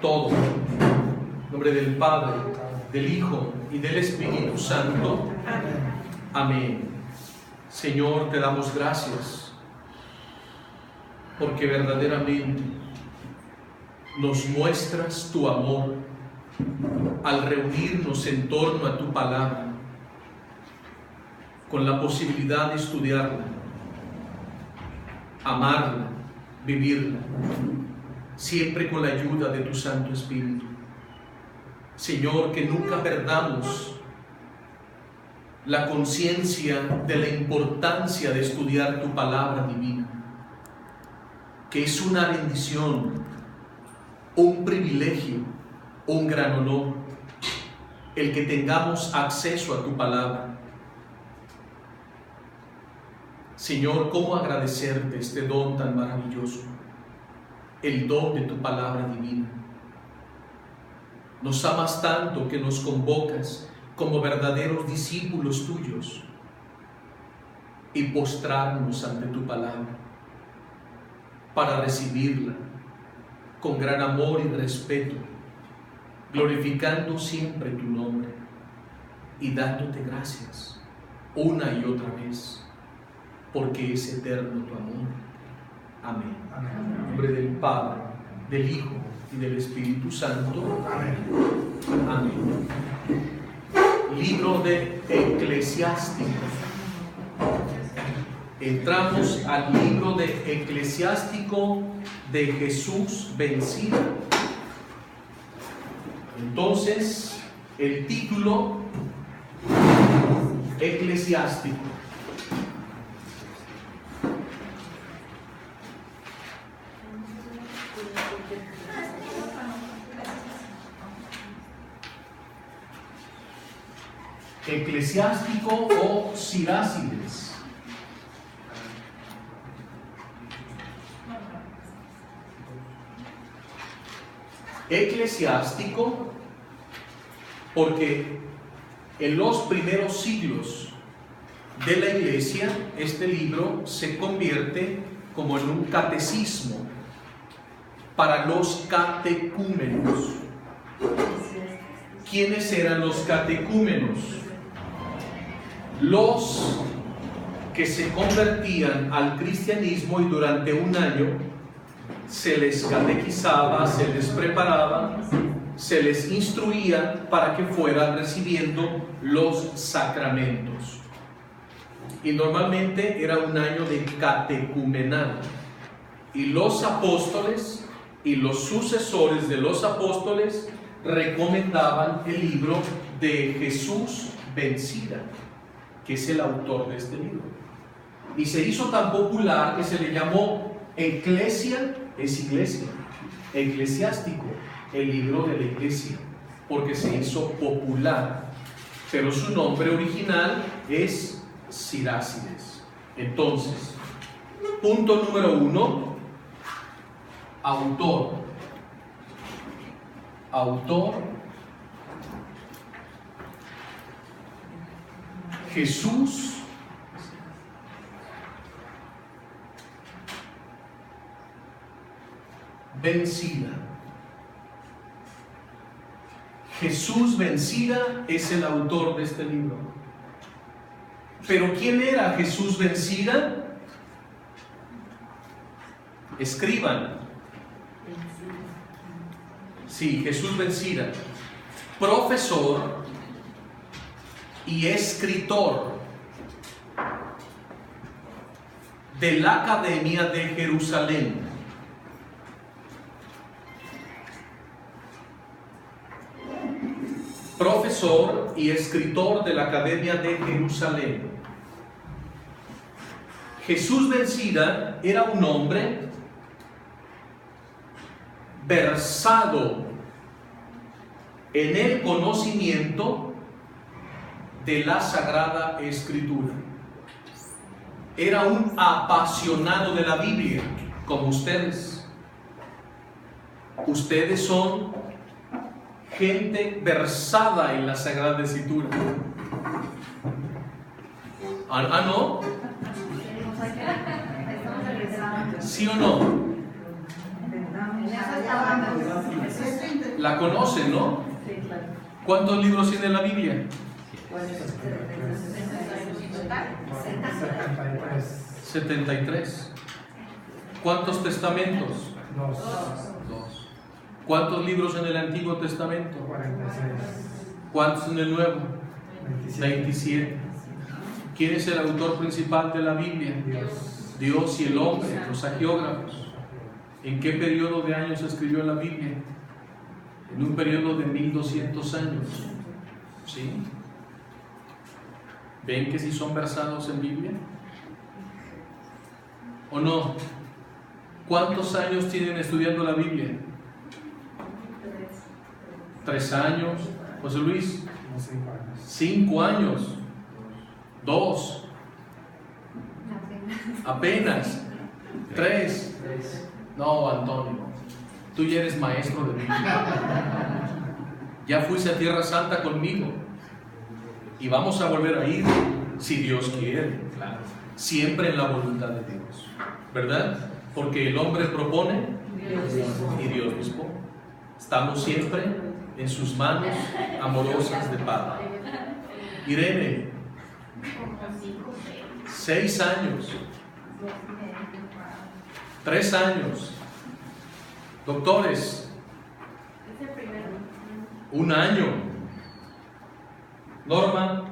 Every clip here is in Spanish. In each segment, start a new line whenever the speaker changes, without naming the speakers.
todo. En nombre del Padre, del Hijo y del Espíritu Santo. Amén. Señor, te damos gracias porque verdaderamente nos muestras tu amor al reunirnos en torno a tu palabra, con la posibilidad de estudiarla, amarla, vivirla, siempre con la ayuda de tu Santo Espíritu. Señor, que nunca perdamos la conciencia de la importancia de estudiar tu palabra divina, que es una bendición, un privilegio, un gran honor, el que tengamos acceso a tu palabra. Señor, ¿cómo agradecerte este don tan maravilloso? El don de tu palabra divina. Nos amas tanto que nos convocas como verdaderos discípulos tuyos y postrarnos ante tu palabra para recibirla con gran amor y respeto, glorificando siempre tu nombre y dándote gracias una y otra vez, porque es eterno tu amor. Amén. Amén. En nombre del Padre, del Hijo y del Espíritu Santo. Amén. Amén. Libro de Eclesiástico. Entramos al libro de Eclesiástico de Jesús Vencida. Entonces, el título Eclesiástico. Eclesiástico o Sirácides. Eclesiástico porque en los primeros siglos de la Iglesia este libro se convierte como en un catecismo para los catecúmenos. ¿Quiénes eran los catecúmenos? Los que se convertían al cristianismo y durante un año se les catequizaba, se les preparaba, se les instruía para que fueran recibiendo los sacramentos. Y normalmente era un año de catecumenal. Y los apóstoles y los sucesores de los apóstoles recomendaban el libro de Jesús Vencida, que es el autor de este libro. Y se hizo tan popular que se le llamó Eclesia, es iglesia, eclesiástico, el libro de la iglesia, porque se hizo popular, pero su nombre original es Sirácides. Entonces, punto número 1, autor Jesús Vencida. Jesús Vencida es el autor de este libro. Pero ¿quién era Jesús Vencida? Escriban. Sí, Jesús Vencida. Profesor y escritor de la Academia de Jerusalén. Profesor y escritor de la Academia de Jerusalén. Jesús Vencida era un hombre versado en el conocimiento de la Sagrada Escritura. Era un apasionado de la Biblia, como ustedes. Ustedes son gente versada en la Sagrada Escritura. ¿No? ¿Sí o no? La conocen, ¿no?
Sí, claro.
¿Cuántos libros tiene la Biblia? 73. ¿Cuántos testamentos?
2.
Dos. ¿Cuántos libros en el Antiguo Testamento?
46.
¿Cuántos en el Nuevo?
27.
27. ¿Quién es el autor principal de la Biblia?
Dios.
Dios y el hombre, los agiógrafos. ¿En qué periodo de años se escribió la Biblia? En un periodo de 1200 años. ¿Sí? ¿Ven que si son versados en Biblia? ¿O no? ¿Cuántos años tienen estudiando la Biblia? 3 años. José Luis,
Como 5 años.
5 años. 2. Apenas. 3. No, Antonio, tú ya eres maestro de Biblia. Ya fuiste a Tierra Santa conmigo. Y vamos a volver a ir, si Dios quiere. Claro. Siempre en la voluntad de Dios. ¿Verdad? Porque el hombre propone y Dios dispone. Estamos siempre en sus manos amorosas de Padre. Irene, 6 años. 3 años. Doctores, 1 año. Norma,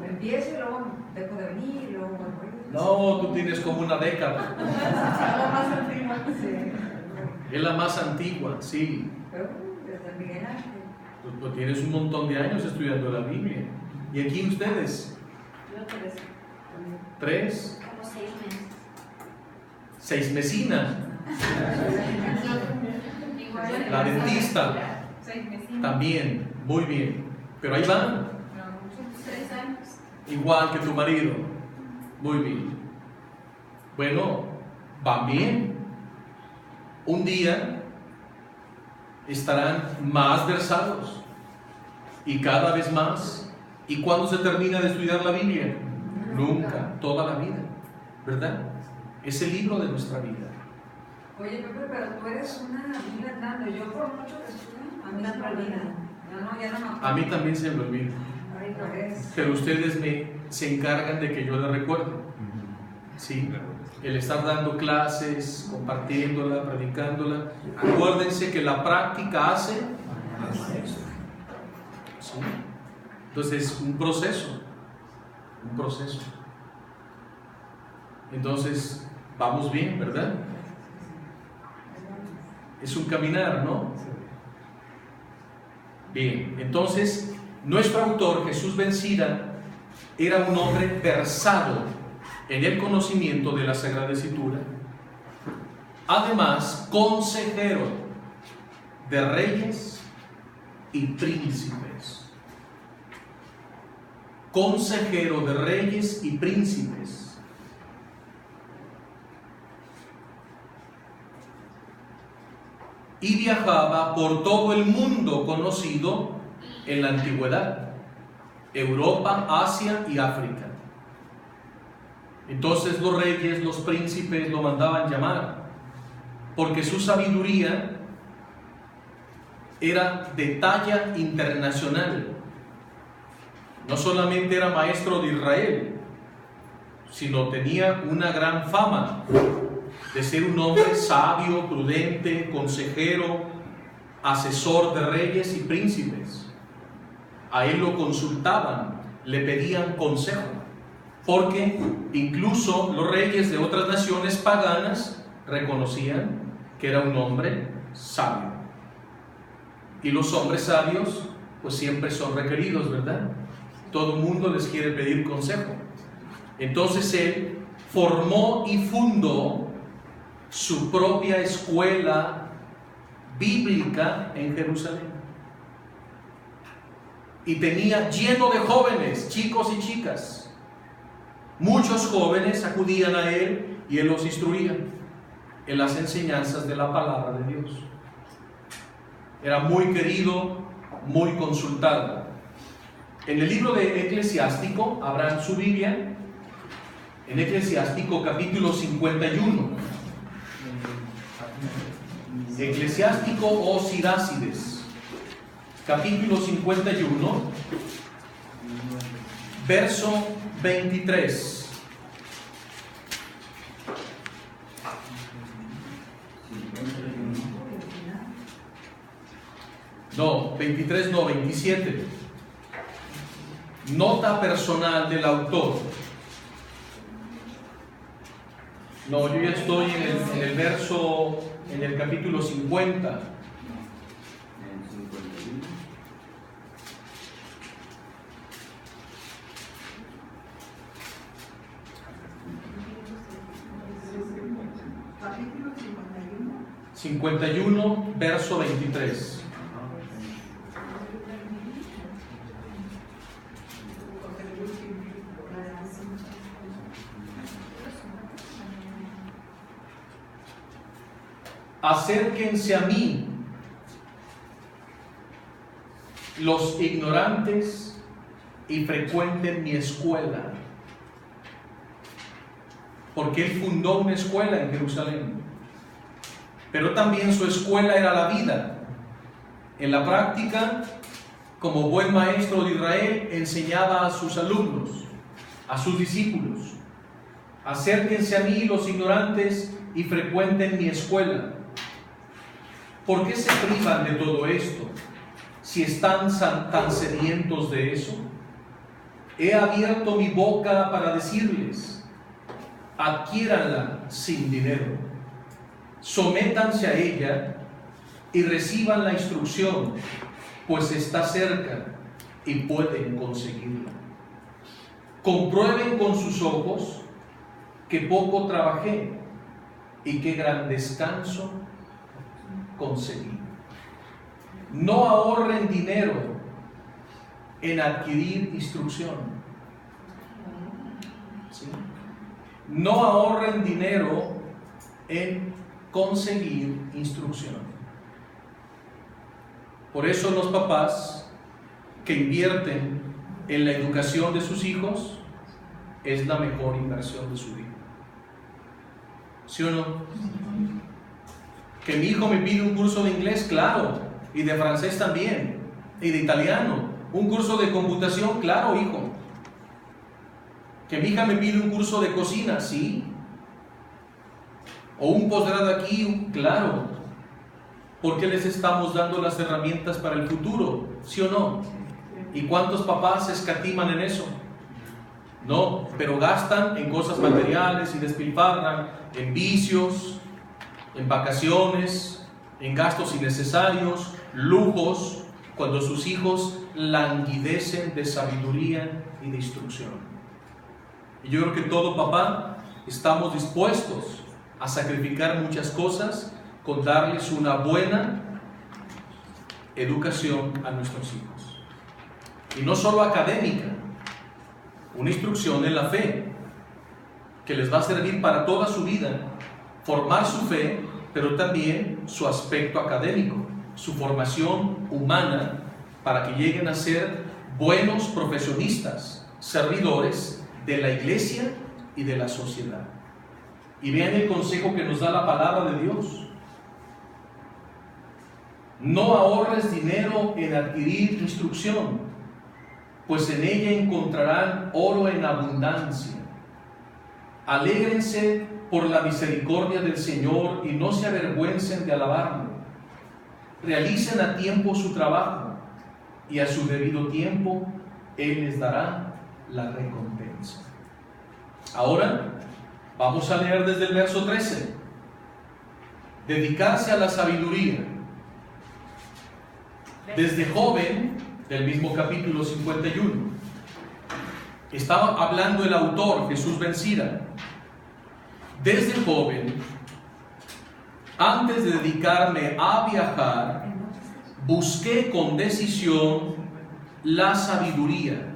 Empiezo y luego dejo de venir y luego vuelvo.
no, tú tienes como una década.
Algo más antigua. Sí.
Es la más antigua, sí.
Pero desde Miguel Ángel.
Pues tienes un montón de años estudiando la Biblia. ¿Y aquí ustedes?
Yo 3.
3,
Como 6 meses.
6 mesinas. La dentista
6 meses.
también, muy bien. Pero ahí van,
3 años.
igual que tu marido. Muy bien. Bueno, van bien. Un día estarán más versados y cada vez más. ¿Y cuándo se termina de estudiar la Biblia? Nunca, toda la vida, ¿verdad? Es el libro de nuestra vida.
Oye, Pepe, pero tú eres una Biblia andando. Yo por mucho que estudio, a mí no me olvida. Ya no me acuerdo.
A mí también se me olvida,
Ay, no es.
pero ustedes se encargan de que yo la recuerde. Sí, el estar dando clases, compartiéndola, predicándola. Acuérdense que la práctica hace al maestro. ¿Sí? Entonces, un proceso. Entonces, vamos bien, ¿verdad? Es un caminar, ¿no? Bien, entonces, nuestro autor, Jesús Bencira, era un hombre versado en el conocimiento de la Sagrada Escritura, además consejero de reyes y príncipes. Consejero de reyes y príncipes. Y viajaba por todo el mundo conocido en la antigüedad, Europa, Asia y África. Entonces los reyes, los príncipes lo mandaban llamar, porque su sabiduría era de talla internacional. No solamente era maestro de Israel, sino tenía una gran fama de ser un hombre sabio, prudente, consejero, asesor de reyes y príncipes. A él lo consultaban, le pedían consejo, porque incluso los reyes de otras naciones paganas reconocían que era un hombre sabio. Y los hombres sabios, pues siempre son requeridos, ¿verdad? Todo el mundo les quiere pedir consejo. Entonces él formó y fundó su propia escuela bíblica en Jerusalén. Y tenía lleno de jóvenes, chicos y chicas. Muchos jóvenes acudían a él y él los instruía en las enseñanzas de la palabra de Dios. Era muy querido, muy consultado. En el libro de Eclesiástico, abran su Biblia, en Eclesiástico capítulo 51. Eclesiástico o Sirácides, capítulo 51, verso 23. No, 23 no, 27. Nota personal del autor. No, yo ya estoy en el verso, en el capítulo 50.
Capítulo 51.
51, verso 23. Acérquense a mí los ignorantes y frecuenten mi escuela. Porque él fundó una escuela en Jerusalén. Pero también su escuela era la vida. En la práctica, como buen maestro de Israel, enseñaba a sus alumnos, a sus discípulos: acérquense a mí los ignorantes y frecuenten mi escuela. ¿Por qué se privan de todo esto si están tan sedientos de eso? He abierto mi boca para decirles: adquiéranla sin dinero, sométanse a ella y reciban la instrucción, pues está cerca y pueden conseguirla. Comprueben con sus ojos que poco trabajé y qué gran descanso conseguí. No ahorren dinero en adquirir instrucción. ¿Sí? No ahorren dinero en conseguir instrucción. Por eso los papás que invierten en la educación de sus hijos es la mejor inversión de su vida. ¿Sí o no? Que mi hijo me pide un curso de inglés, claro, y de francés también, y de italiano. Un curso de computación, claro, hijo. Que mi hija me pide un curso de cocina, sí. O un posgrado aquí, claro. Porque les estamos dando las herramientas para el futuro, ¿sí o no? ¿Y cuántos papás escatiman en eso? No, pero gastan en cosas materiales y despilfarran en vicios, en vacaciones, en gastos innecesarios, lujos, cuando sus hijos languidecen de sabiduría y de instrucción. Y yo creo que todo papá estamos dispuestos a sacrificar muchas cosas con darles una buena educación a nuestros hijos. Y no solo académica, una instrucción en la fe que les va a servir para toda su vida, formar su fe, pero también su aspecto académico, su formación humana, para que lleguen a ser buenos profesionistas, servidores de la iglesia y de la sociedad. Y vean el consejo que nos da la palabra de Dios: no ahorres dinero en adquirir instrucción, pues en ella encontrarán oro en abundancia. Alégrense por la misericordia del Señor y no se avergüencen de alabarlo. Realicen a tiempo su trabajo y a su debido tiempo Él les dará la recompensa. Ahora vamos a leer desde el verso 13. Dedicarse a la sabiduría. Desde joven, del mismo capítulo 51, estaba hablando el autor, Jesús Bencira. Desde joven, antes de dedicarme a viajar, busqué con decisión la sabiduría.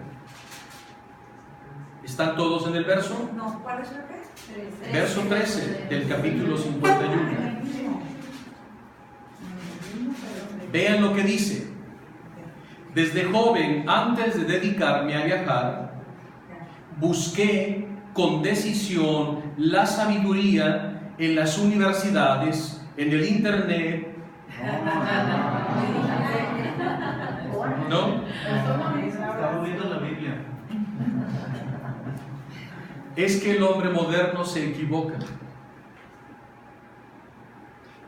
¿Están todos en el verso?
No, ¿cuál es la que?
Verso 13 del capítulo 51. Vean lo que dice. Desde joven, antes de dedicarme a viajar, busqué con decisión la sabiduría en las universidades, en el internet ¿No?
Estamos viendo la Biblia.
Es que el hombre moderno se equivoca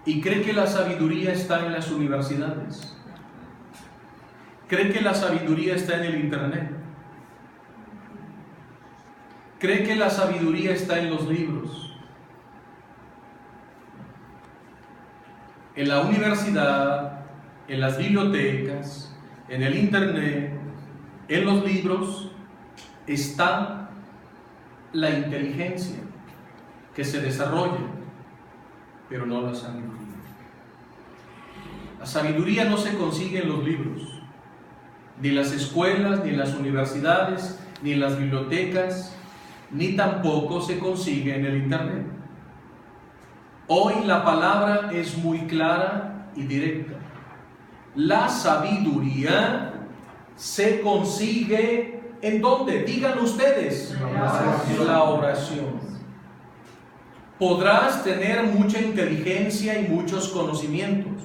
y cree que la sabiduría está en las universidades, cree que la sabiduría está en el internet, cree que la sabiduría está en los libros. En la universidad, en las bibliotecas, en el internet, en los libros está la inteligencia que se desarrolla, pero no la sabiduría. La sabiduría no se consigue en los libros, ni en las escuelas, ni en las universidades, ni en las bibliotecas, ni tampoco se consigue en el internet. Hoy la palabra es muy clara y directa. La sabiduría se consigue ¿en dónde? Digan ustedes. La oración. Podrás tener mucha inteligencia y muchos conocimientos,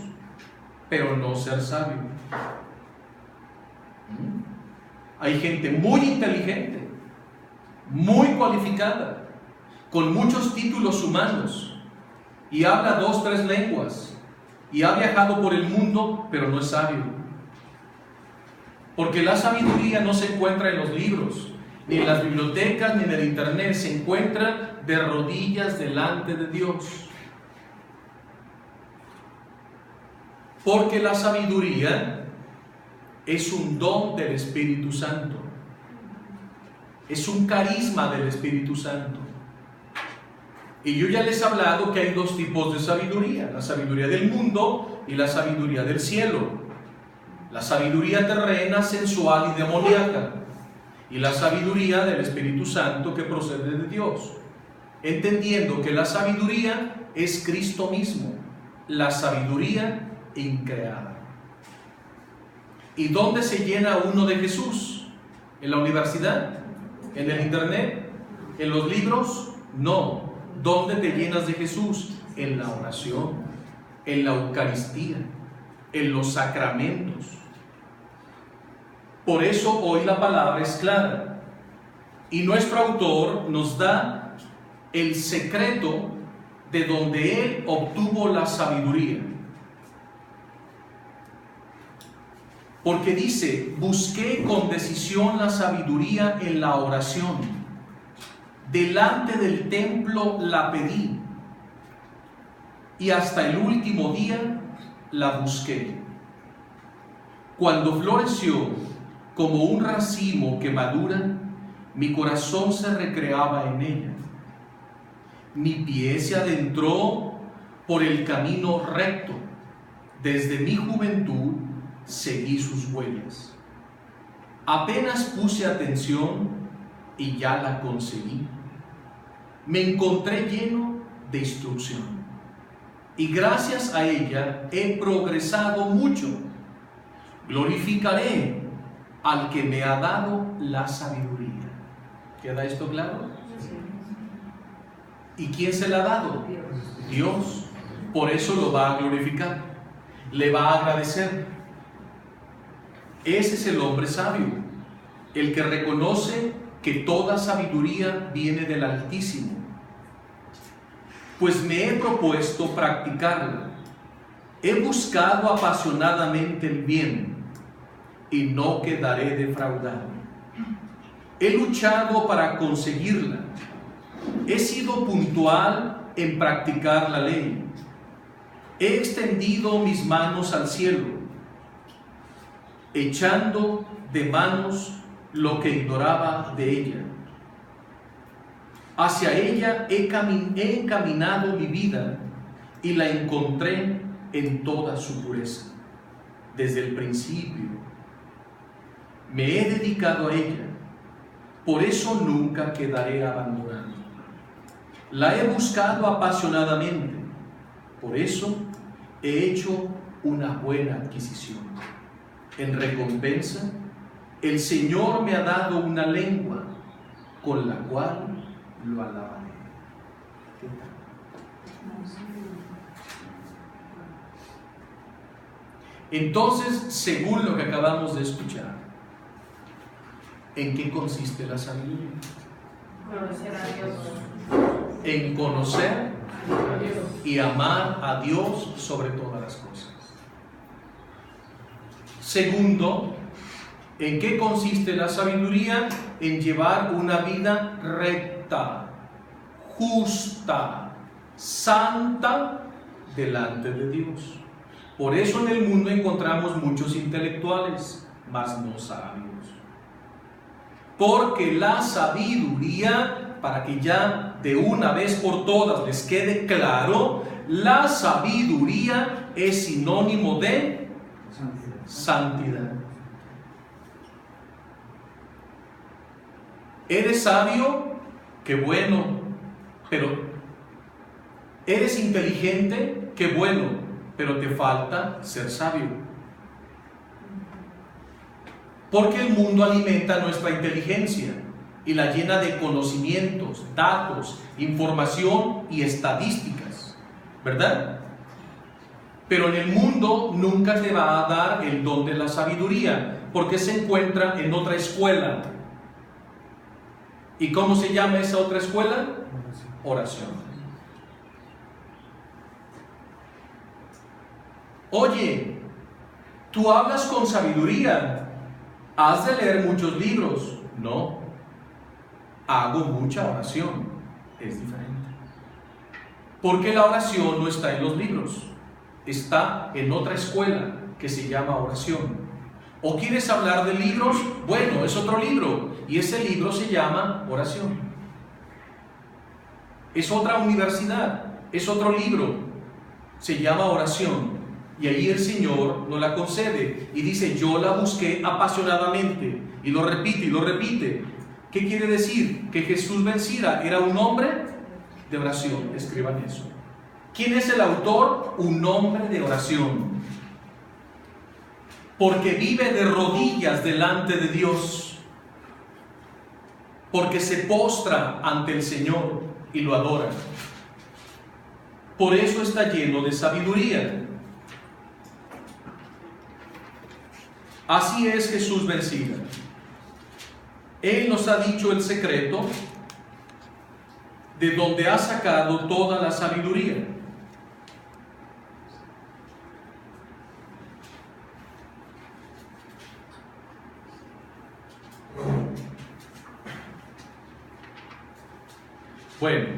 pero no ser sabio. Hay gente muy inteligente, muy cualificada, con muchos títulos humanos, y habla 2, 3 lenguas, y ha viajado por el mundo, pero no es sabio. Porque la sabiduría no se encuentra en los libros, ni en las bibliotecas, ni en el internet, se encuentra de rodillas delante de Dios. Porque la sabiduría es un don del Espíritu Santo, es un carisma del Espíritu Santo. Y yo ya les he hablado que hay 2 tipos de sabiduría: la sabiduría del mundo y la sabiduría del cielo. La sabiduría terrena, sensual y demoníaca, y la sabiduría del Espíritu Santo que procede de Dios, entendiendo que la sabiduría es Cristo mismo, la sabiduría increada. ¿Y dónde se llena uno de Jesús? ¿En la universidad? ¿En el internet? ¿En los libros? No. ¿Dónde te llenas de Jesús? En la oración, en la Eucaristía, en los sacramentos. Por eso hoy la palabra es clara, y nuestro autor nos da el secreto de donde él obtuvo la sabiduría. Porque dice: busqué con decisión la sabiduría en la oración, delante del templo la pedí, y hasta el último día la busqué. Cuando floreció como un racimo que madura, mi corazón se recreaba en ella. Mi pie se adentró por el camino recto. Desde mi juventud seguí sus huellas. Apenas puse atención y ya la conseguí. Me encontré lleno de instrucción, y gracias a ella he progresado mucho. Glorificaré al que me ha dado la sabiduría. ¿Queda esto claro? ¿Y quién se la ha dado? Dios. Por eso lo va a glorificar, le va a agradecer. Ese es el hombre sabio, el que reconoce que toda sabiduría viene del Altísimo. Pues me he propuesto practicarla. He buscado apasionadamente el bien y no quedaré defraudado. He luchado para conseguirla. He sido puntual en practicar la ley. He extendido mis manos al cielo, echando de manos lo que ignoraba de ella. Hacia ella he encaminado mi vida y la encontré en toda su pureza. Desde el principio me he dedicado a ella, por eso nunca quedaré abandonado. La he buscado apasionadamente, por eso he hecho una buena adquisición. En recompensa, el Señor me ha dado una lengua con la cual lo alabaré. ¿Qué tal? Entonces, según lo que acabamos de escuchar, ¿en qué consiste la sabiduría?
Conocer a Dios.
En conocer y amar a Dios sobre todas las cosas. Segundo, ¿en qué consiste la sabiduría? En llevar una vida recta, justa, santa delante de Dios. Por eso en el mundo encontramos muchos intelectuales, mas no sabios. Porque la sabiduría, para que ya de una vez por todas les quede claro, la sabiduría es sinónimo de santidad. ¿Eres sabio? Qué bueno. Pero ¿eres inteligente? Qué bueno. Pero te falta ser sabio. Porque el mundo alimenta nuestra inteligencia y la llena de conocimientos, datos, información y estadísticas, ¿verdad? Pero en el mundo nunca te va a dar el don de la sabiduría, porque se encuentra en otra escuela. ¿Y cómo se llama esa otra escuela? Oración. Oye, tú hablas con sabiduría, has de leer muchos libros. No, hago mucha oración. Es diferente. Porque la oración no está en los libros, está en otra escuela que se llama oración. ¿O quieres hablar de libros? Bueno, es otro libro, y ese libro se llama oración. Es otra universidad, es otro libro, se llama oración. Y ahí el Señor nos la concede y dice: yo la busqué apasionadamente, y lo repite y lo repite. ¿Qué quiere decir? Que Jesús vencida era un hombre de oración. Escriban eso. ¿Quién es el autor? Un hombre de oración, porque vive de rodillas delante de Dios, porque se postra ante el Señor y lo adora. Por eso está lleno de sabiduría. Así es Jesús vencida. Él nos ha dicho el secreto de donde ha sacado toda la sabiduría. Bueno,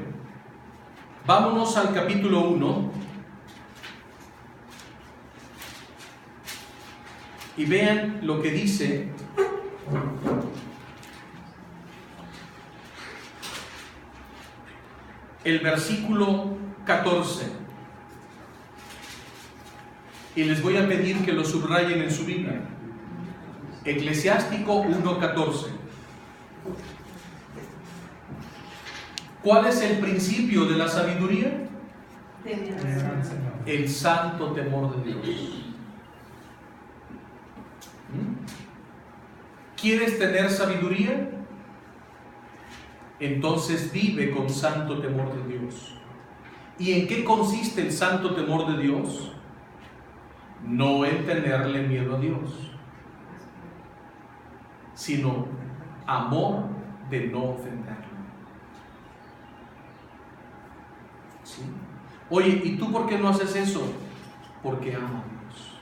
vámonos al capítulo 1 y vean lo que dice el versículo 14. Y les voy a pedir que lo subrayen en su Biblia. Eclesiástico 1:14. ¿Cuál es el principio de la sabiduría? El santo temor de Dios. ¿Quieres tener sabiduría? Entonces vive con santo temor de Dios. ¿Y en qué consiste el santo temor de Dios? No en tenerle miedo a Dios, sino amor de no ofenderlo. ¿Sí? Oye, ¿y tú por qué no haces eso? Porque amo a Dios.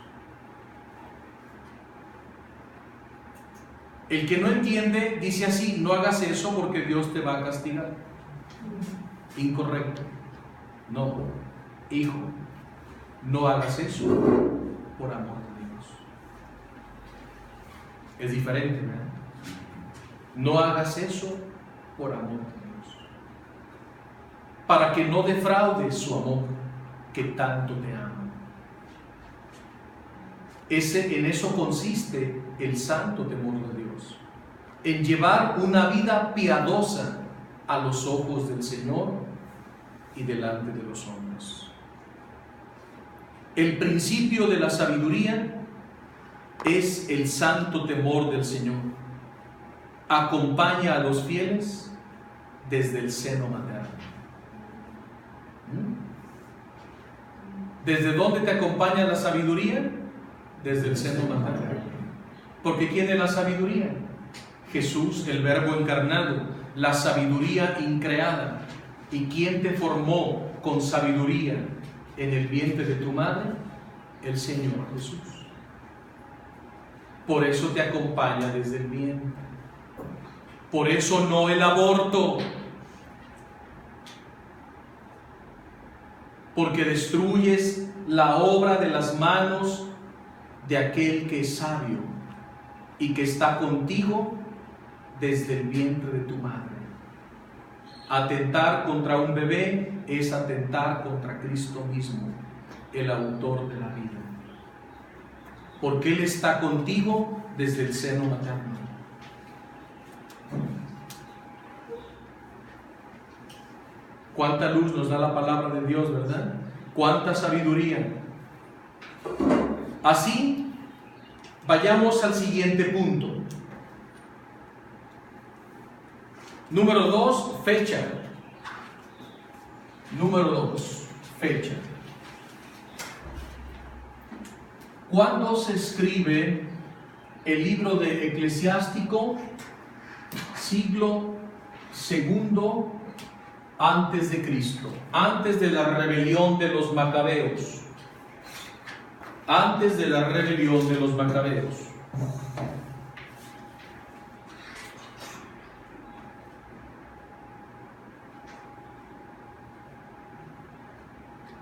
El que no entiende dice así: no hagas eso porque Dios te va a castigar. Incorrecto. No, hijo, no hagas eso por amor de Dios. Es diferente, ¿verdad? No hagas eso por amor de Dios, para que no defraudes su amor que tanto te ama. En eso consiste el santo temor de Dios, en llevar una vida piadosa a los ojos del Señor y delante de los hombres. El principio de la sabiduría es el santo temor del Señor. Acompaña a los fieles desde el seno materno. ¿Desde dónde te acompaña la sabiduría? desde el seno materno. Porque ¿quién es la sabiduría? Jesús, el Verbo encarnado, la sabiduría increada. ¿Y quién te formó con sabiduría en el vientre de tu madre? El Señor Jesús. Por eso te acompaña desde el vientre. Por eso no el aborto. Porque destruyes la obra de las manos de aquel que es sabio y que está contigo desde el vientre de tu madre. Atentar contra un bebé es atentar contra Cristo mismo, el autor de la vida. Porque Él está contigo desde el seno materno. Cuánta luz nos da la palabra de Dios, ¿verdad? Cuánta sabiduría. Así, vayamos al siguiente punto. Número 2, fecha. Número 2, fecha. ¿Cuándo se escribe el libro de Eclesiástico? Siglo II antes de Cristo, antes de la rebelión de los macabeos. Antes de la rebelión de los macabeos.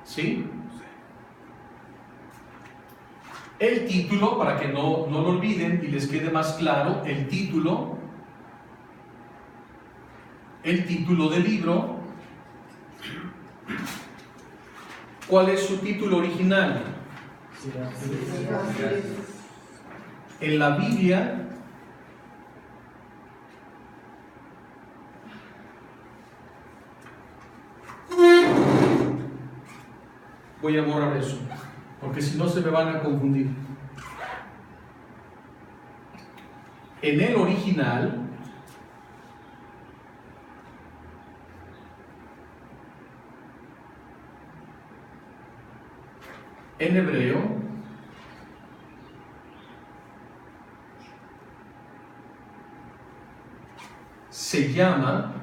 ¿Sí? El título, para que no lo olviden y les quede más claro, el título del libro, ¿cuál es su título original? En la Biblia voy a borrar eso, porque si no se me van a confundir. En el original en hebreo se llama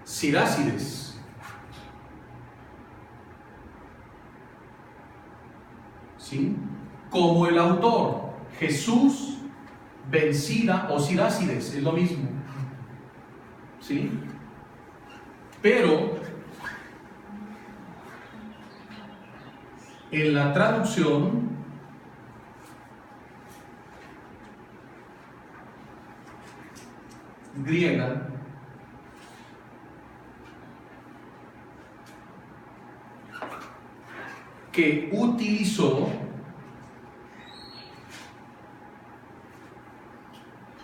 Sirácides. ¿Sí? Como el autor, Jesús vencida o Sirácides, es lo mismo. ¿Sí? Pero en la traducción griega que utilizó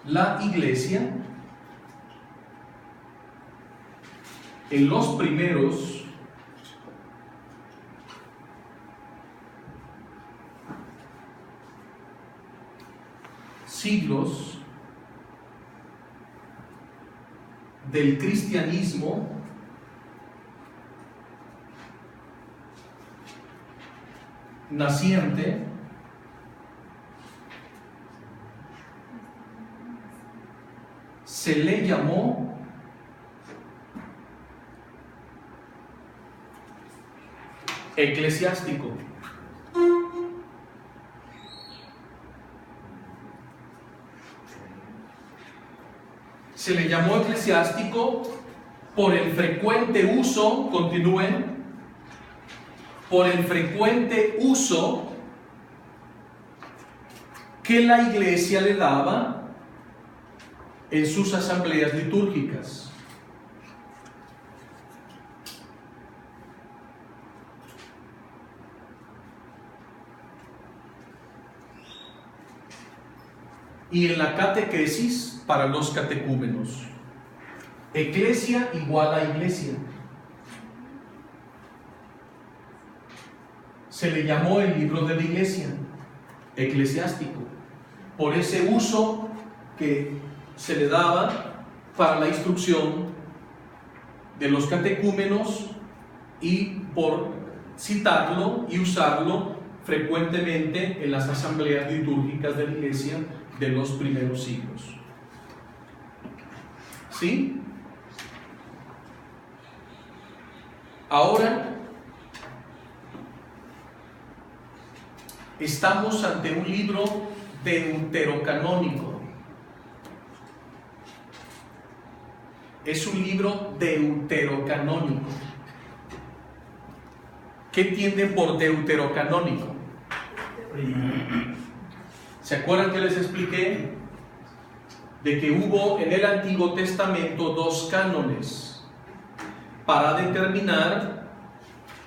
la Iglesia en los primeros siglos del cristianismo naciente, se le llamó eclesiástico. Se le llamó eclesiástico por el frecuente uso, continúen, por el frecuente uso que la Iglesia le daba en sus asambleas litúrgicas. Y en la catequesis para los catecúmenos. Eclesia igual a iglesia. Se le llamó el libro de la iglesia, eclesiástico, por ese uso que se le daba para la instrucción de los catecúmenos y por citarlo y usarlo frecuentemente en las asambleas litúrgicas de la iglesia de los primeros siglos. ¿Sí? Ahora estamos ante un libro deuterocanónico. Es un libro deuterocanónico. ¿Qué entienden por deuterocanónico? ¿Se acuerdan que les expliqué de que hubo en el Antiguo Testamento 2 cánones para determinar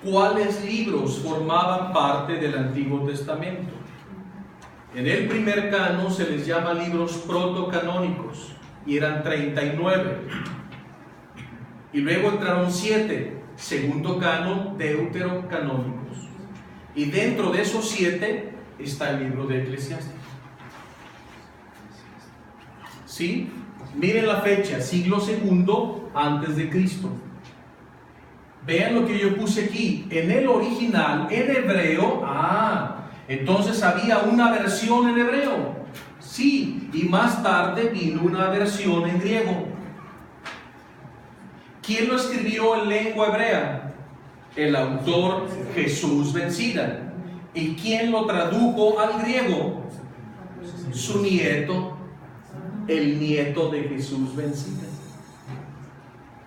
cuáles libros formaban parte del Antiguo Testamento? En el primer canon se les llama libros protocanónicos y eran 39. Y luego entraron 7, segundo canon, deuterocanónicos. Y dentro de esos 7 está el libro de Eclesiastés. ¿Sí? Miren la fecha, siglo II antes de Cristo. Vean lo que yo puse aquí. En el original, en hebreo, entonces había una versión en hebreo. Sí, y más tarde vino una versión en griego. ¿Quién lo escribió en lengua hebrea? El autor Jesús ben Sira. ¿Y quién lo tradujo al griego? Su nieto, el nieto de Jesús ben Sira.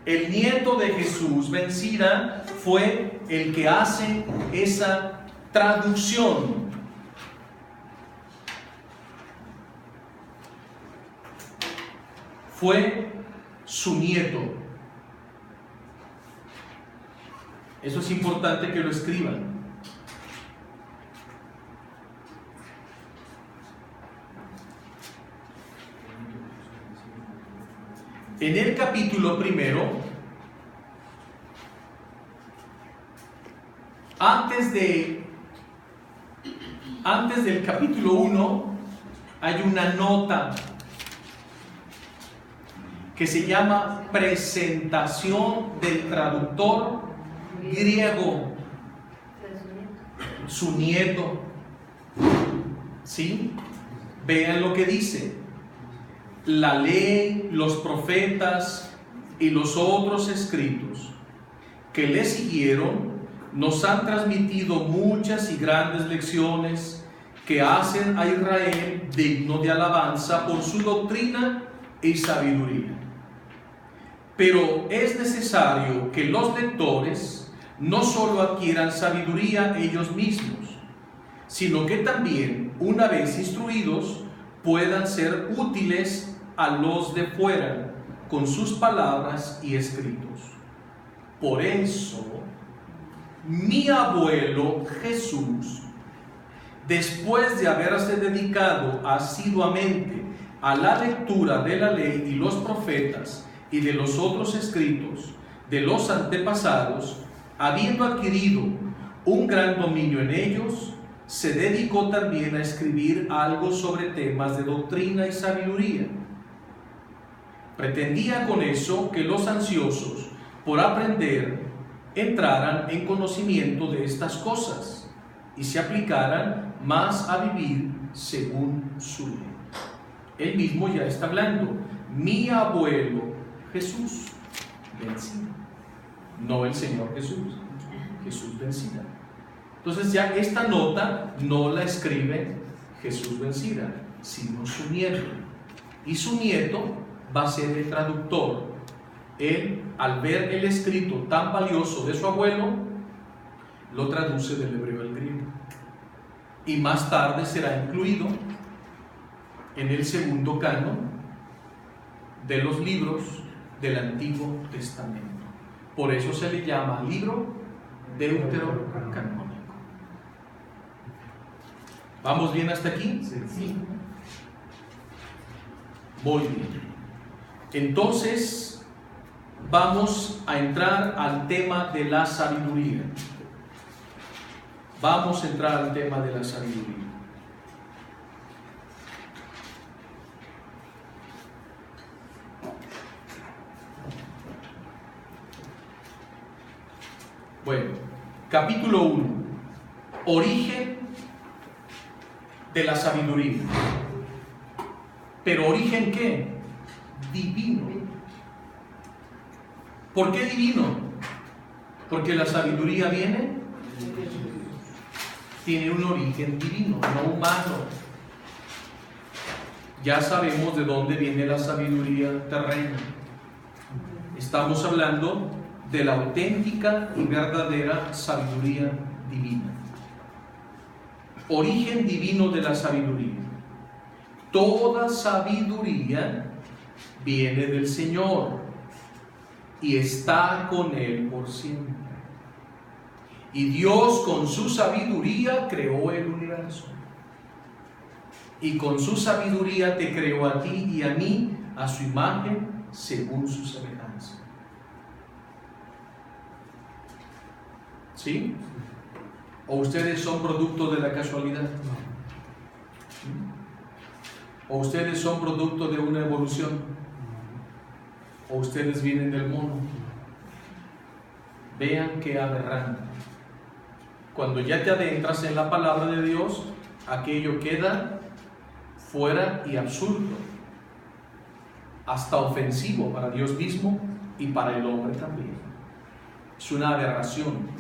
El nieto de Jesús ben Sira fue el que hace esa traducción. Fue su nieto. Eso es importante que lo escriban. En el capítulo primero, antes del capítulo 1, hay una nota que se llama presentación del traductor griego, su nieto. ¿Sí? Vean lo que dice. La ley, los profetas y los otros escritos que le siguieron nos han transmitido muchas y grandes lecciones que hacen a Israel digno de alabanza por su doctrina y sabiduría. Pero es necesario que los lectores no solo adquieran sabiduría ellos mismos, sino que también, una vez instruidos, puedan ser útiles a los de fuera con sus palabras y escritos. Por eso, mi abuelo Jesús, después de haberse dedicado asiduamente a la lectura de la ley y los profetas y de los otros escritos de los antepasados, habiendo adquirido un gran dominio en ellos, se dedicó también a escribir algo sobre temas de doctrina y sabiduría. Pretendía con eso que los ansiosos por aprender entraran en conocimiento de estas cosas y se aplicaran más a vivir según su ley. Él mismo ya está hablando. Mi abuelo Jesús ben Sira, no el Señor Jesús, Jesús ben Sira. Entonces ya esta nota no la escribe Jesús ben Sira, sino su nieto. Y su nieto va a ser el traductor. Él, al ver el escrito tan valioso de su abuelo, lo traduce del hebreo al griego. Y más tarde será incluido en el segundo canon de los libros del Antiguo Testamento. Por eso se le llama libro deuterocanónico. ¿Vamos bien hasta aquí?
Sí.
Muy bien. Entonces, vamos a entrar al tema de la sabiduría. Vamos a entrar al tema de la sabiduría. Bueno, capítulo 1. Origen de la sabiduría. ¿Pero origen qué? Divino. ¿Por qué divino? Porque la sabiduría tiene un origen divino, no humano. Ya sabemos de dónde viene la sabiduría terrena. Estamos hablando de la auténtica y verdadera sabiduría divina. Origen divino de la sabiduría. Toda sabiduría viene del Señor y está con Él por siempre. Y Dios con su sabiduría creó el universo. Y con su sabiduría te creó a ti y a mí a su imagen según su semejanza. ¿Sí? ¿O ustedes son producto de la casualidad? ¿O ustedes son producto de una evolución? ¿O ustedes vienen del mono? Vean qué aberrante. Cuando ya te adentras en la palabra de Dios, aquello queda fuera y absurdo, hasta ofensivo para Dios mismo y para el hombre también. Es una aberración.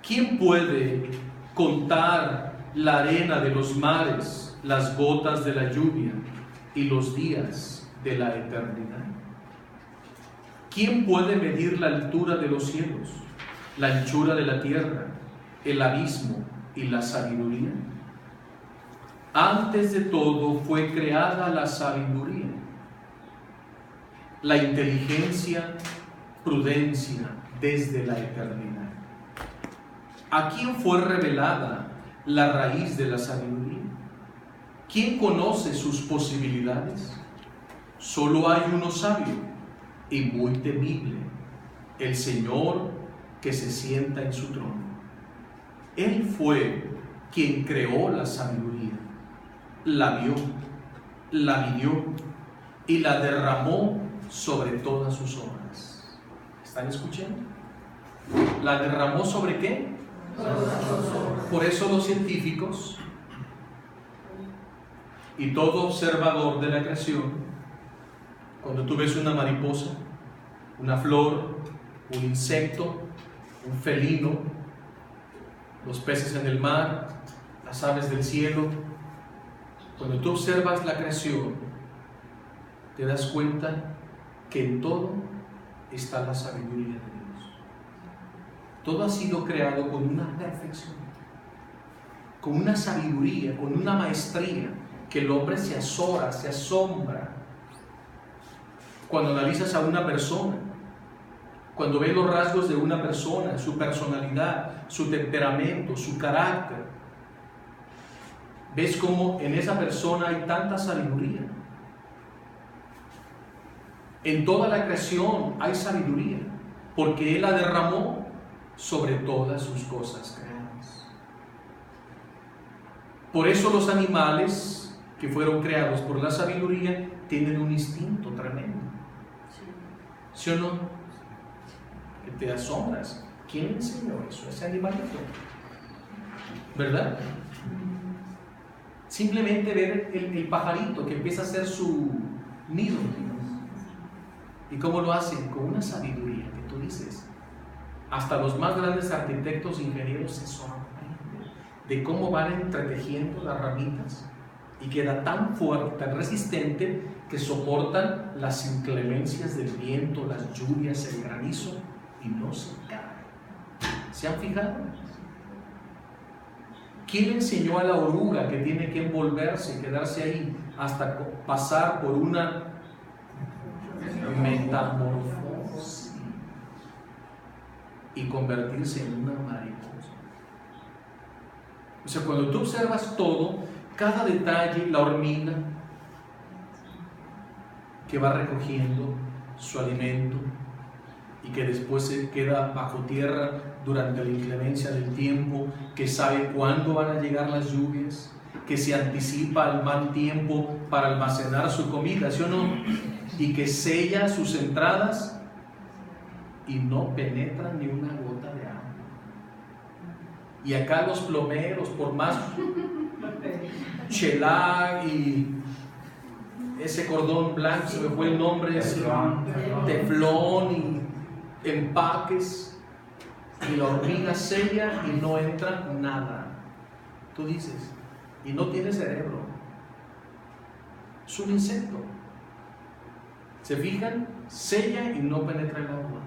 ¿Quién puede contar la arena de los mares, las gotas de la lluvia y los días de la eternidad? ¿Quién puede medir la altura de los cielos, la anchura de la tierra, el abismo y la sabiduría? Antes de todo fue creada la sabiduría, la inteligencia, prudencia desde la eternidad. ¿A quién fue revelada la raíz de la sabiduría? ¿Quién conoce sus posibilidades? Solo hay uno sabio y muy temible, el Señor que se sienta en su trono. Él fue quien creó la sabiduría, la vio, la vivió y la derramó sobre todas sus obras. ¿Están escuchando? ¿La derramó sobre qué? Por eso los científicos y todo observador de la creación, cuando tú ves una mariposa, una flor, un insecto, un felino, los peces en el mar, las aves del cielo, cuando tú observas la creación, te das cuenta que en todo está la sabiduría de Dios. Todo ha sido creado con una perfección, con una sabiduría, con una maestría, que el hombre se azora, se asombra. Cuando analizas a una persona, cuando ves los rasgos de una persona, su personalidad, su temperamento, su carácter, ves cómo en esa persona hay tanta sabiduría. En toda la creación hay sabiduría, porque Él la derramó sobre todas sus cosas creadas. Por eso los animales que fueron creados por la sabiduría tienen un instinto tremendo. ¿Sí o no? Que te asombras. ¿Quién enseñó eso? Ese animalito. ¿Verdad? Simplemente ver el pajarito que empieza a hacer su nido. ¿Y cómo lo hacen? Con una sabiduría que tú dices. Hasta los más grandes arquitectos e ingenieros se sorprenden de cómo van entretejiendo las ramitas y queda tan fuerte, tan resistente, que soportan las inclemencias del viento, las lluvias, el granizo, y no se cae. ¿Se han fijado? ¿Quién enseñó a la oruga que tiene que envolverse y quedarse ahí hasta pasar por una metamorfosis y convertirse en una mariposa? O sea, cuando tú observas todo, cada detalle, la hormiga que va recogiendo su alimento y que después se queda bajo tierra durante la inclemencia del tiempo, que sabe cuándo van a llegar las lluvias, que se anticipa al mal tiempo para almacenar su comida, ¿sí o no? Y que sella sus entradas y no penetra ni una gota de agua. Y acá los plomeros, por más chelag y ese cordón blanco, se me fue el nombre, ese teflón y empaques, y la hormiga sella y no entra nada. Tú dices, y no tiene cerebro, es un insecto. ¿Se fijan? Sella y no penetra el agua.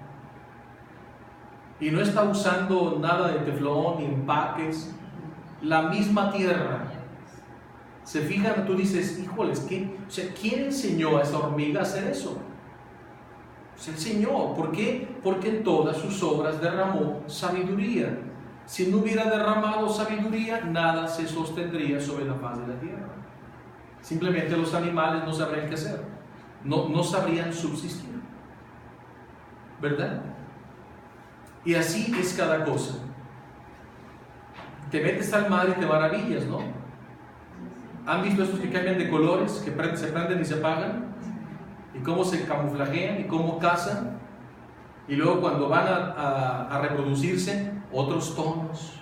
Y no está usando nada de teflón ni empaques, la misma tierra. ¿Se fijan? Tú dices, híjoles, ¿quién enseñó a esa hormiga a hacer eso? Pues el Señor. ¿Por qué? Porque en todas sus obras derramó sabiduría. Si no hubiera derramado sabiduría, nada se sostendría sobre la faz de la tierra. Simplemente los animales no sabrían qué hacer, no sabrían subsistir, ¿verdad? Y así es cada cosa. Te metes al mar y te maravillas, ¿no? ¿Han visto estos que cambian de colores, que se prenden y se apagan? Y cómo se camuflajean y cómo cazan. Y luego cuando van a reproducirse, otros tonos.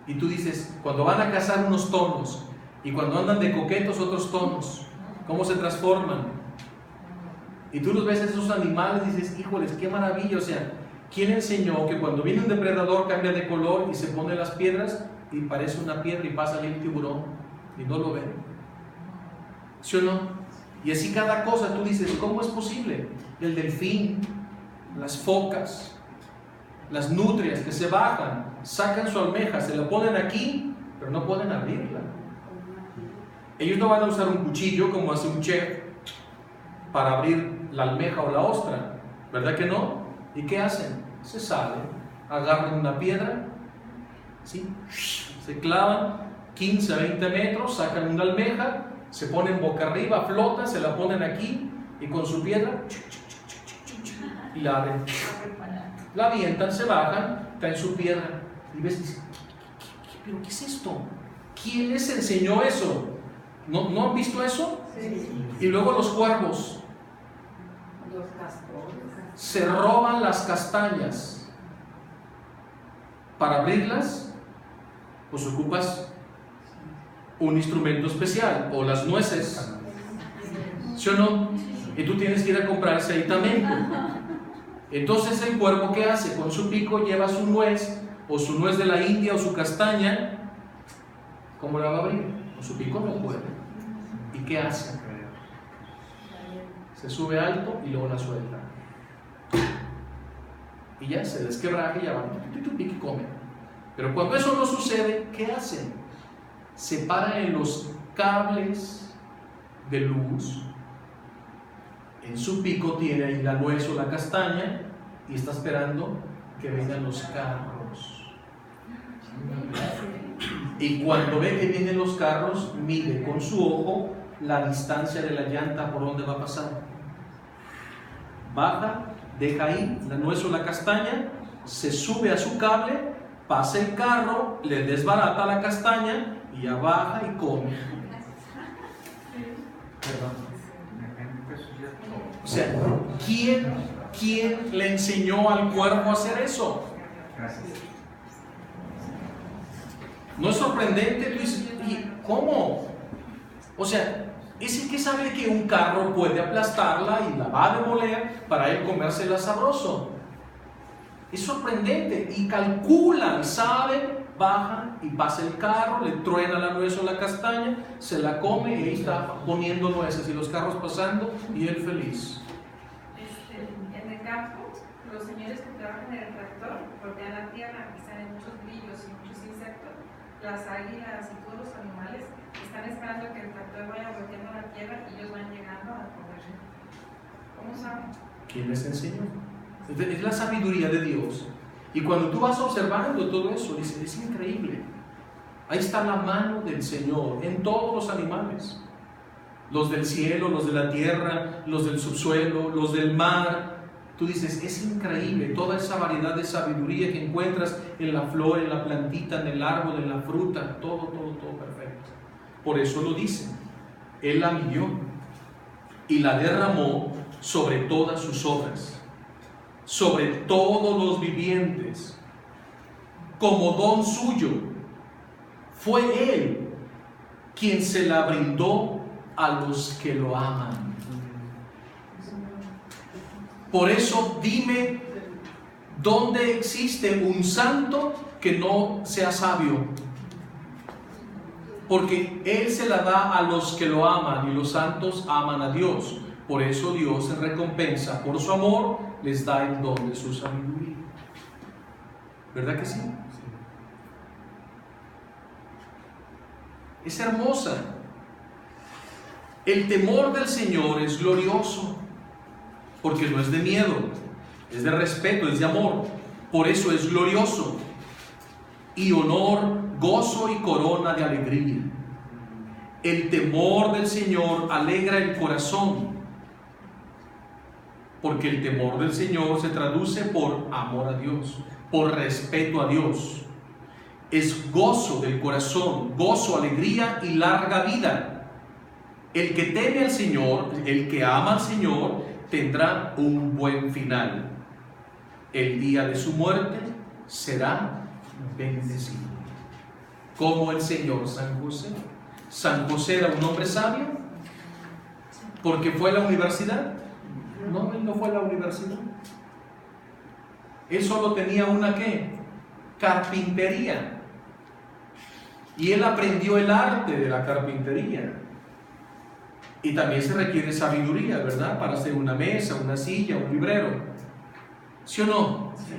Y tú dices, cuando van a cazar unos tonos, y cuando andan de coquetos otros tonos, cómo se transforman. Y tú los ves a esos animales y dices, híjoles, qué maravilla. O sea, ¿quién enseñó que cuando viene un depredador cambia de color y se pone las piedras y parece una piedra y pasa ahí el tiburón y no lo ven? ¿Sí o no? Y así cada cosa, tú dices, ¿cómo es posible? El delfín, las focas, las nutrias que se bajan, sacan su almeja, se la ponen aquí, pero no pueden abrirla. Ellos no van a usar un cuchillo como hace un chef para abrir la almeja o la ostra, ¿verdad que no? ¿Y qué hacen? Se salen, agarran una piedra, ¿sí? Se clavan 15 a 20 metros, sacan una almeja, se ponen boca arriba, flotan, se la ponen aquí y con su piedra y la abren, la avientan, se bajan, caen su piedra y ves, ¿pero qué es esto? ¿Quién les enseñó eso? ¿No han visto eso?
Sí.
Y luego los cuervos
Los castores.
se roban las castañas. Para abrirlas, pues ocupas un instrumento especial, o las nueces, ¿sí o no? Y tú tienes que ir a comprar ese aditamento. Entonces el cuervo, ¿qué hace? Con su pico lleva su nuez, o su nuez de la India, o su castaña. ¿Cómo la va a abrir? Con su pico no puede. ¿Y qué hace? Se sube alto y luego la suelta. Y ya se desquebraja y ya va y come. Pero cuando eso no sucede, ¿qué hacen? Se paran en los cables de luz. En su pico tiene ahí la nuez o la castaña y está esperando que vengan los carros. Y cuando ve que vienen los carros, mide con su ojo la distancia de la llanta por donde va a pasar. Baja, deja ahí la nuez o la castaña, se sube a su cable, pasa el carro, le desbarata la castaña y ya baja y come. Perdón. O sea, ¿quién le enseñó al cuervo a hacer eso?
Gracias.
¿No es sorprendente? Tú dices, ¿y cómo? O sea, es el que sabe que un carro puede aplastarla y la va a demoler para él comérsela sabroso. Es sorprendente. Y calculan, saben, bajan y pasa el carro, le truena la nuez o la castaña, se la come y ahí está poniendo nueces y los carros pasando y él feliz.
En el campo, los señores que trabajan en el tractor golpean la tierra y salen muchos grillos y muchos insectos. Las águilas y todos los animales están esperando que el tractor vaya golpeando la tierra y ellos van llegando a comer. ¿Cómo saben?
¿Quién les enseñó? Es la sabiduría de Dios. Y cuando tú vas observando todo eso, dices, es increíble. Ahí está la mano del Señor en todos los animales. Los del cielo, los de la tierra, los del subsuelo, los del mar. Tú dices, es increíble toda esa variedad de sabiduría que encuentras en la flor, en la plantita, en el árbol, en la fruta, todo perfecto. Por eso lo dice, Él la midió. y la derramó sobre todas sus obras, sobre todos los vivientes, como don suyo. Fue Él quien se la brindó a los que lo aman. Por eso dime, ¿dónde existe un santo que no sea sabio? Porque Él se la da a los que lo aman y los santos aman a Dios. Por eso Dios en recompensa por su amor les da el don de su sabiduría. ¿Verdad que sí? Es hermosa. El temor del Señor es glorioso, porque no es de miedo, es de respeto, es de amor. Por eso es glorioso. Y honor, gozo y corona de alegría. El temor del Señor alegra el corazón, porque el temor del Señor se traduce por amor a Dios, por respeto a Dios. Es gozo del corazón, gozo, alegría y larga vida. El que teme al Señor, el que ama al Señor, tendrá un buen final. El día de su muerte será bendecido. Como el Señor San José. San José era un hombre sabio porque fue a la universidad. No, él no fue a la universidad. Él solo tenía una ¿qué? Carpintería. Y él aprendió el arte de la carpintería. Y también se requiere sabiduría, ¿verdad? Para hacer una mesa, una silla, un librero. ¿Sí o no?
Sí.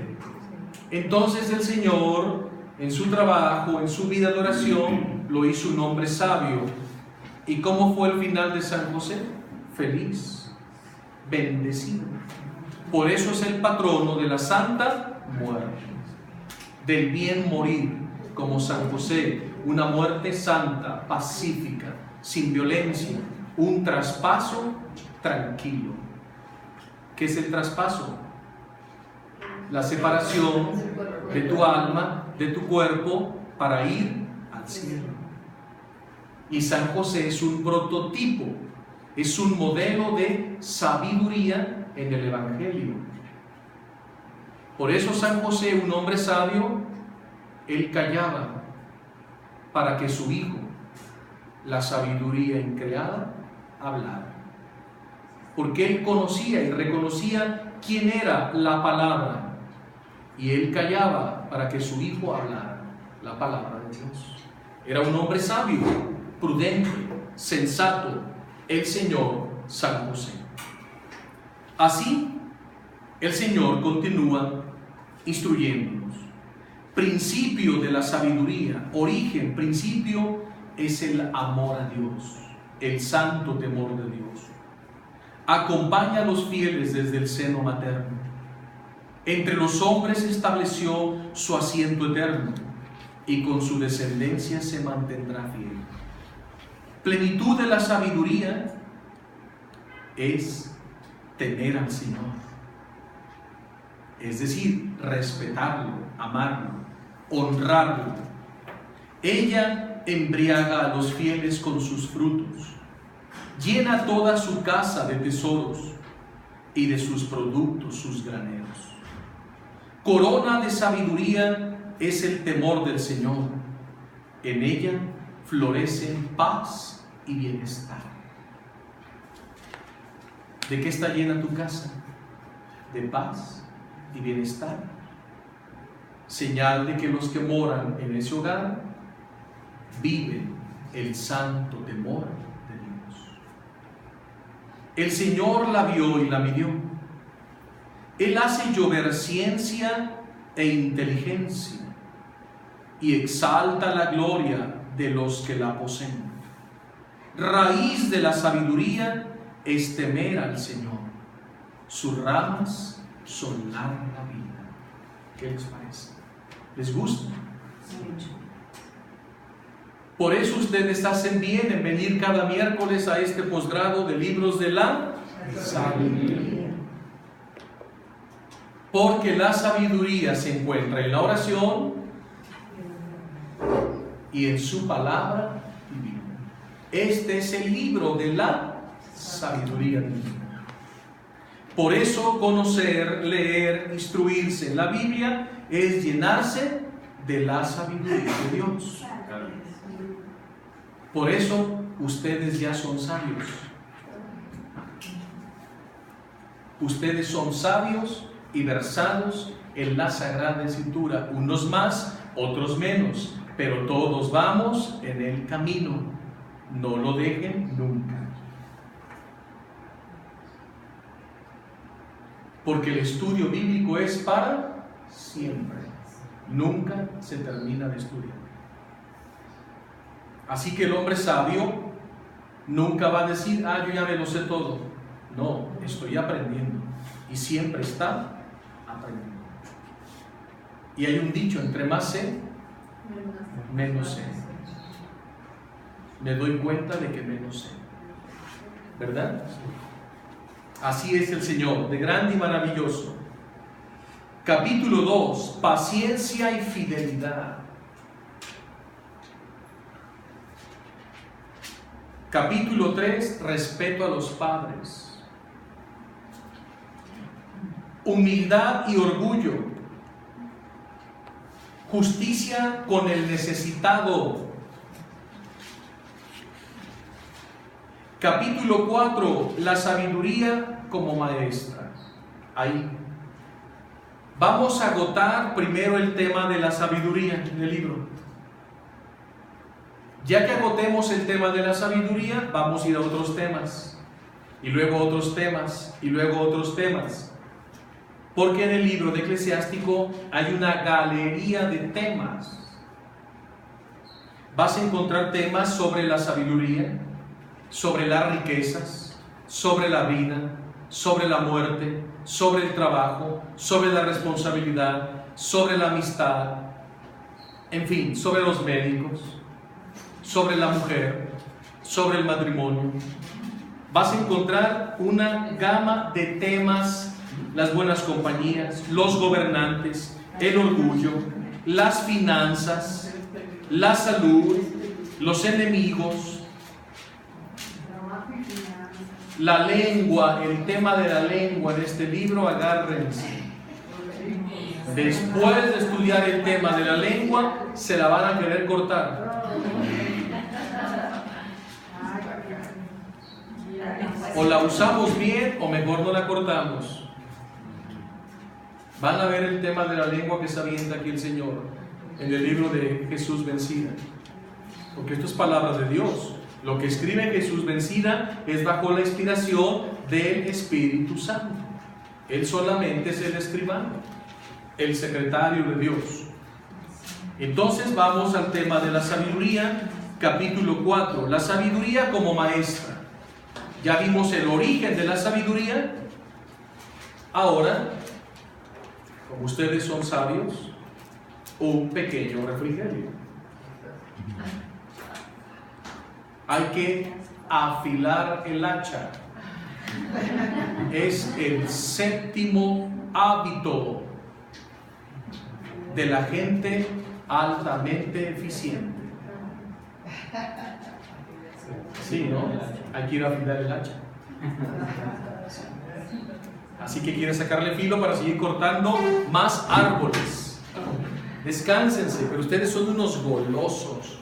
Entonces el Señor, en su trabajo, en su vida de oración, lo hizo un hombre sabio. ¿Y cómo fue el final de San José? Feliz, bendecido. Por eso es el patrono de la santa muerte, del bien morir, como San José, una muerte santa, pacífica, sin violencia, un traspaso tranquilo. ¿Qué es el traspaso? La separación de tu alma, de tu cuerpo, para ir al cielo. Y San José es un prototipo, es un modelo de sabiduría en el Evangelio. Por eso San José, un hombre sabio, él callaba para que su hijo, la sabiduría increada, hablara. Porque él conocía y reconocía quién era la palabra. Y él callaba para que su hijo hablara la palabra de Dios. Era un hombre sabio, prudente, sensato, el Señor San José. Así, el Señor continúa instruyéndonos. Principio de la sabiduría, origen, principio es el amor a Dios, el santo temor de Dios. Acompaña a los fieles desde el seno materno. Entre los hombres estableció su asiento eterno y con su descendencia se mantendrá fiel. Plenitud de la sabiduría es temer al Señor, es decir, respetarlo, amarlo, honrarlo. Ella embriaga a los fieles con sus frutos, llena toda su casa de tesoros y de sus productos sus graneros. Corona de sabiduría es el temor del Señor. En ella florecen paz y bienestar. ¿De qué está llena tu casa? De paz y bienestar. Señal de que los que moran en ese hogar viven el santo temor de Dios. El Señor la vio y la midió. Él hace llover ciencia e inteligencia y exalta la gloria de los que la poseen. Raíz de la sabiduría es temer al Señor. Sus ramas son larga vida. ¿Qué les parece? ¿Les gusta? Por eso ustedes hacen bien en venir cada miércoles a este posgrado de libros de la sabiduría. Porque la sabiduría se encuentra en la oración y en su palabra divina. Este es el libro de la sabiduría divina. Por eso conocer, leer, instruirse en la Biblia es llenarse de la sabiduría de Dios. Por eso ustedes ya son sabios. Ustedes son sabios y versados en la Sagrada Escritura, unos más, otros menos, pero todos vamos en el camino. No lo dejen nunca. Porque el estudio bíblico es para siempre. Nunca se termina de estudiar. Así que el hombre sabio nunca va a decir, yo ya me lo sé todo. No, estoy aprendiendo. Y siempre está aprendiendo. Y hay un dicho, entre más sé, menos sé. Me doy cuenta de que menos sé. ¿Verdad? Así es el Señor, de grande y maravilloso. Capítulo 2, paciencia y fidelidad. Capítulo 3, respeto a los padres. Humildad y orgullo. Justicia con el necesitado. Capítulo 4, la sabiduría como maestra. Ahí. Vamos a agotar primero el tema de la sabiduría en el libro. Ya que agotemos el tema de la sabiduría, vamos a ir a otros temas. Y luego otros temas. Y luego otros temas. Porque en el libro de Eclesiástico hay una galería de temas. Vas a encontrar temas sobre la sabiduría, sobre las riquezas, sobre la vida, sobre la muerte, sobre el trabajo, sobre la responsabilidad, sobre la amistad, en fin, sobre los médicos, sobre la mujer, sobre el matrimonio. Vas a encontrar una gama de temas, las buenas compañías, los gobernantes, el orgullo, las finanzas, la salud, los enemigos, la lengua, el tema de la lengua en este libro, agárrense. Después de estudiar el tema de la lengua, se la van a querer cortar. O la usamos bien o mejor no la cortamos. Van a ver el tema de la lengua que se avienta aquí el Señor en el libro de Jesús Vencida. Porque esto es palabra de Dios. Lo que escribe Jesús Vencida es bajo la inspiración del Espíritu Santo. Él solamente es el escribano, el secretario de Dios. Entonces vamos al tema de la sabiduría, capítulo 4. La sabiduría como maestra. Ya vimos el origen de la sabiduría. Ahora, como ustedes son sabios, un pequeño refrigerio. Hay que afilar el hacha. Es el séptimo hábito de la gente altamente eficiente. Sí, ¿no? Hay que ir a afilar el hacha. Así que quieren sacarle filo para seguir cortando más árboles. Descánsense, pero ustedes son unos golosos.